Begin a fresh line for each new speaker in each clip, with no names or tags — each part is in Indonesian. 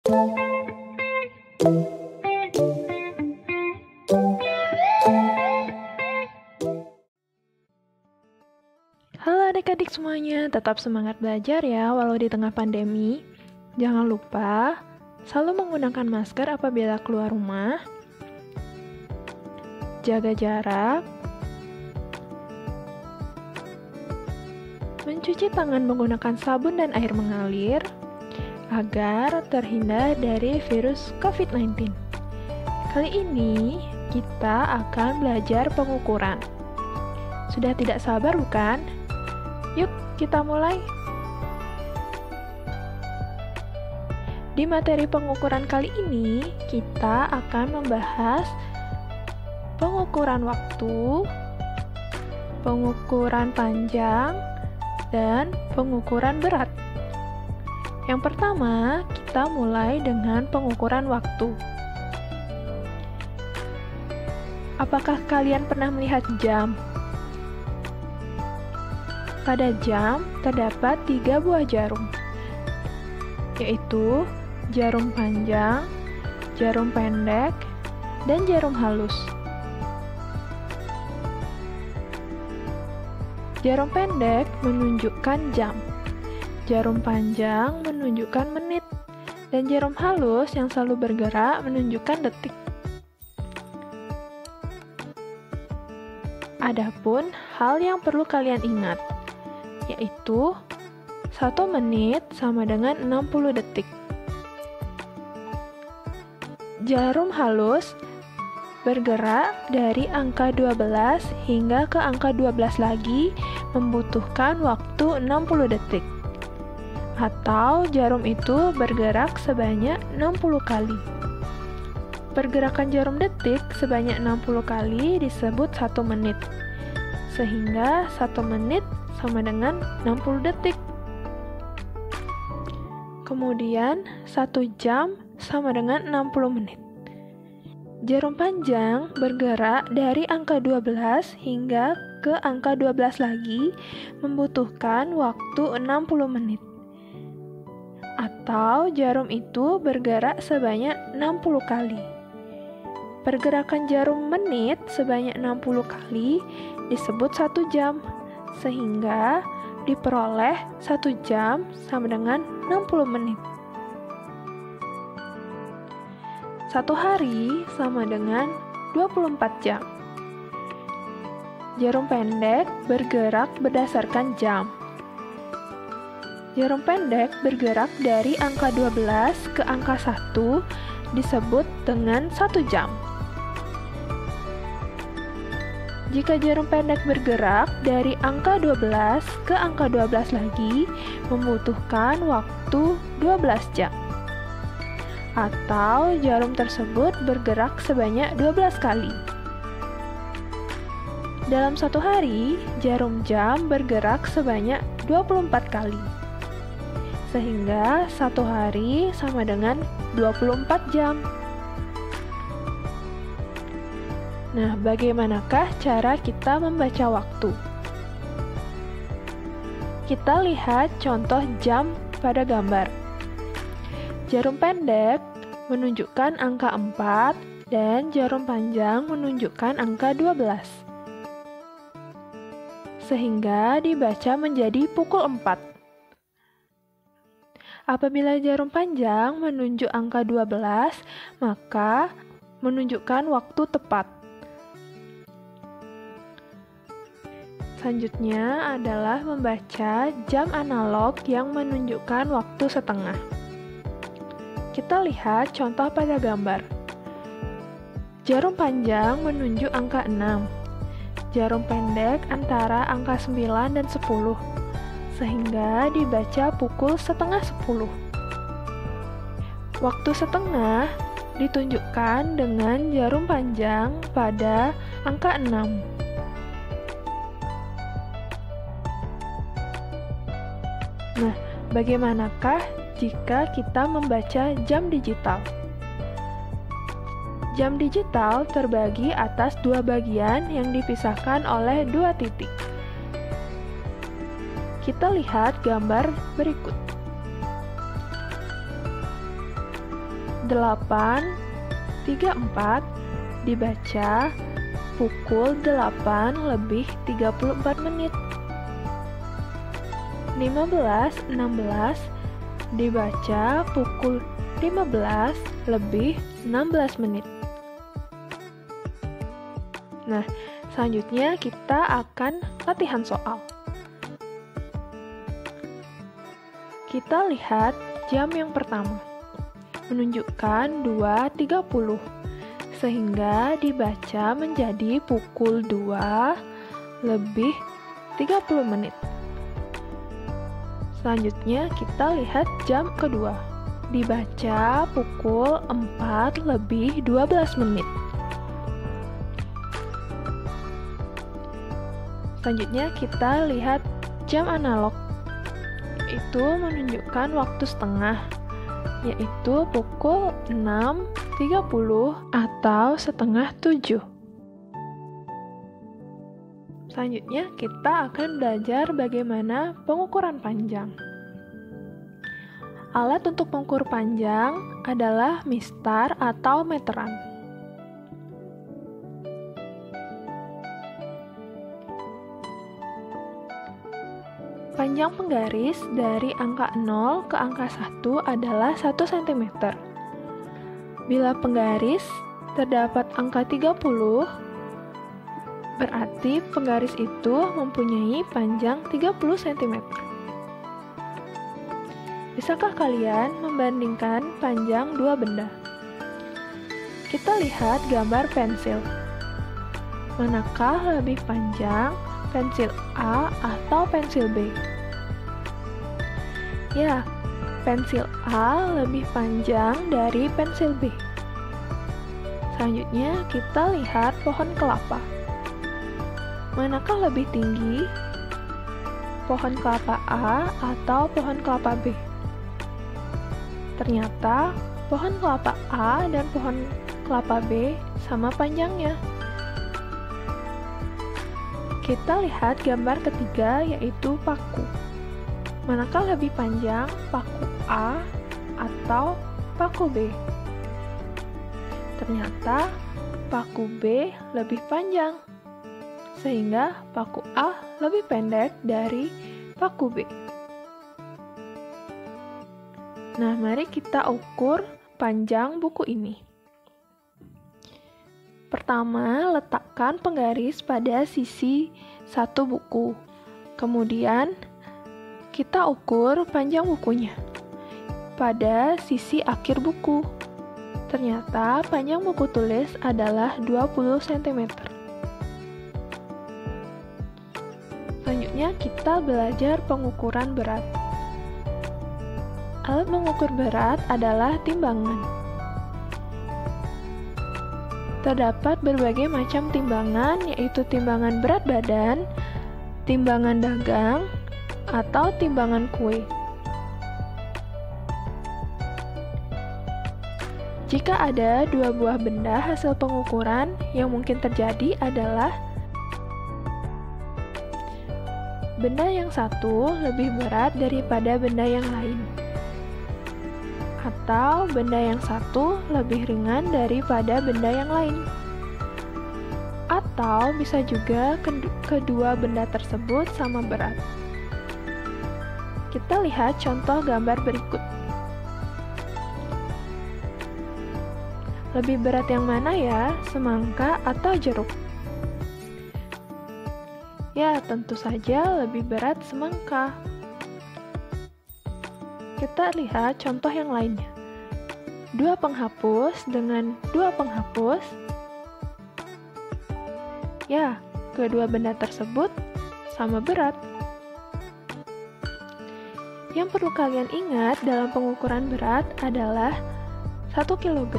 Halo adik-adik semuanya, tetap semangat belajar ya walau di tengah pandemi. Jangan lupa selalu menggunakan masker apabila keluar rumah, jaga jarak, mencuci tangan menggunakan sabun dan air mengalir, agar terhindar dari virus COVID-19. Kali ini kita akan belajar pengukuran. Sudah tidak sabar bukan? Yuk kita mulai. Di materi pengukuran kali ini, kita akan membahas pengukuran waktu, pengukuran panjang, dan pengukuran berat. Yang pertama, kita mulai dengan pengukuran waktu. Apakah kalian pernah melihat jam? Pada jam terdapat 3 buah jarum, yaitu jarum panjang, jarum pendek, dan jarum halus. Jarum pendek menunjukkan jam, jarum panjang menunjukkan menit, dan jarum halus yang selalu bergerak menunjukkan detik. Adapun hal yang perlu kalian ingat, yaitu 1 menit sama dengan 60 detik. Jarum halus bergerak dari angka 12 hingga ke angka 12 lagi membutuhkan waktu 60 detik. Atau jarum itu bergerak sebanyak 60 kali. Pergerakan jarum detik sebanyak 60 kali disebut 1 menit. Sehingga 1 menit sama dengan 60 detik. Kemudian 1 jam sama dengan 60 menit. Jarum panjang bergerak dari angka 12 hingga ke angka 12 lagi membutuhkan waktu 60 menit. Atau jarum itu bergerak sebanyak 60 kali. Pergerakan jarum menit sebanyak 60 kali disebut 1 jam. Sehingga diperoleh 1 jam sama dengan 60 menit. 1 hari sama dengan 24 jam. Jarum pendek bergerak berdasarkan jam. Jarum pendek bergerak dari angka 12 ke angka 1 disebut dengan 1 jam. Jika jarum pendek bergerak dari angka 12 ke angka 12 lagi, membutuhkan waktu 12 jam. Atau jarum tersebut bergerak sebanyak 12 kali. Dalam 1 hari, jarum jam bergerak sebanyak 24 kali. Sehingga 1 hari sama dengan 24 jam. Nah, bagaimanakah cara kita membaca waktu? Kita lihat contoh jam pada gambar. Jarum pendek menunjukkan angka 4 dan jarum panjang menunjukkan angka 12. Sehingga dibaca menjadi pukul 4. Apabila jarum panjang menunjuk angka 12, maka menunjukkan waktu tepat. Selanjutnya adalah membaca jam analog yang menunjukkan waktu setengah. Kita lihat contoh pada gambar. Jarum panjang menunjuk angka 6. Jarum pendek antara angka 9 dan 10. Sehingga dibaca pukul setengah 10. Waktu setengah ditunjukkan dengan jarum panjang pada angka 6. Nah, bagaimanakah jika kita membaca jam digital? Jam digital terbagi atas 2 bagian yang dipisahkan oleh 2 titik. Kita lihat gambar berikut. 8.34 dibaca pukul 8:34 menit. 15.16 dibaca pukul 15:16 menit. Nah, selanjutnya kita akan latihan soal. Kita lihat jam yang pertama, menunjukkan 2.30, sehingga dibaca menjadi pukul 2:30 menit. Selanjutnya kita lihat jam kedua, dibaca pukul 4:12 menit. Selanjutnya kita lihat jam analog, itu menunjukkan waktu setengah, yaitu pukul 6.30 atau setengah 7. Selanjutnya kita akan belajar bagaimana pengukuran panjang. Alat untuk mengukur panjang adalah mistar atau meteran. Panjang penggaris dari angka 0 ke angka 1 adalah 1 cm. Bila penggaris terdapat angka 30, berarti penggaris itu mempunyai panjang 30 cm. Bisakah kalian membandingkan panjang dua benda? Kita lihat gambar pensil. Manakah lebih panjang, pensil A atau pensil B? Ya, pensil A lebih panjang dari pensil B. Selanjutnya, kita lihat pohon kelapa. Manakah lebih tinggi, pohon kelapa A atau pohon kelapa B? Ternyata, pohon kelapa A dan pohon kelapa B sama panjangnya. Kita lihat gambar ketiga, yaitu paku. Manakah lebih panjang, paku A atau paku B? Ternyata paku B lebih panjang, sehingga paku A lebih pendek dari paku B. Nah, mari kita ukur panjang buku ini. Pertama, letakkan penggaris pada sisi satu buku. Kemudian, kita ukur panjang bukunya pada sisi akhir buku. Ternyata panjang buku tulis adalah 20 cm. Selanjutnya kita belajar pengukuran berat. Alat mengukur berat adalah timbangan. Terdapat berbagai macam timbangan, yaitu timbangan berat badan, timbangan dagang, atau timbangan kue. Jika ada dua buah benda, hasil pengukuran yang mungkin terjadi adalah benda yang satu lebih berat daripada benda yang lain, atau benda yang satu lebih ringan daripada benda yang lain, atau bisa juga kedua benda tersebut sama berat. Kita lihat contoh gambar berikut. Lebih berat yang mana ya, semangka atau jeruk? Ya, tentu saja lebih berat semangka. Kita lihat contoh yang lainnya. Dua penghapus dengan dua penghapus. Ya, kedua benda tersebut sama berat. Yang perlu kalian ingat dalam pengukuran berat adalah 1 kg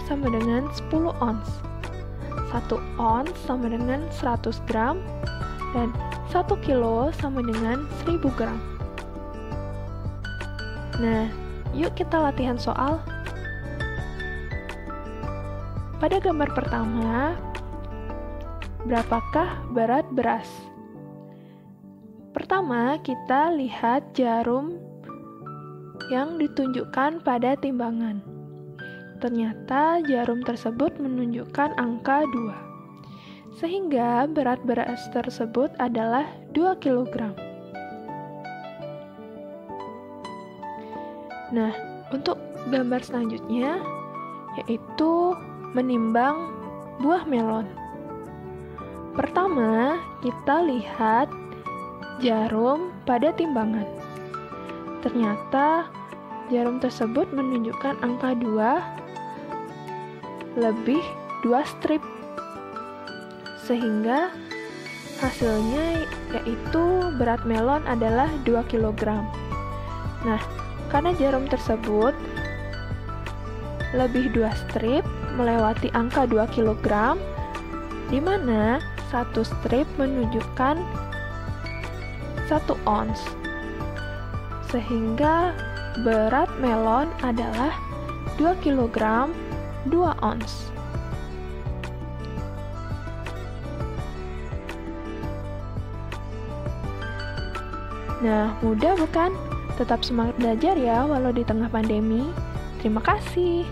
sama dengan 10 ons. 1 ons sama dengan 100 gram dan 1 kilo sama dengan 1000 gram. Nah, yuk kita latihan soal. Pada gambar pertama, berapakah berat beras? Pertama, kita lihat jarum yang ditunjukkan pada timbangan. Ternyata jarum tersebut menunjukkan angka 2. Sehingga berat beras tersebut adalah 2 kg. Nah, untuk gambar selanjutnya yaitu menimbang buah melon. Pertama, kita lihat jarum pada timbangan. Ternyata jarum tersebut menunjukkan angka 2 lebih 2 strip. Sehingga hasilnya yaitu berat melon adalah 2 kg. Nah, karena jarum tersebut lebih 2 strip melewati angka 2 kg, di mana satu strip menunjukkan 1 ons. Sehingga berat melon adalah 2 kg 2 ons. Nah, mudah bukan? Tetap semangat belajar ya walau di tengah pandemi. Terima kasih.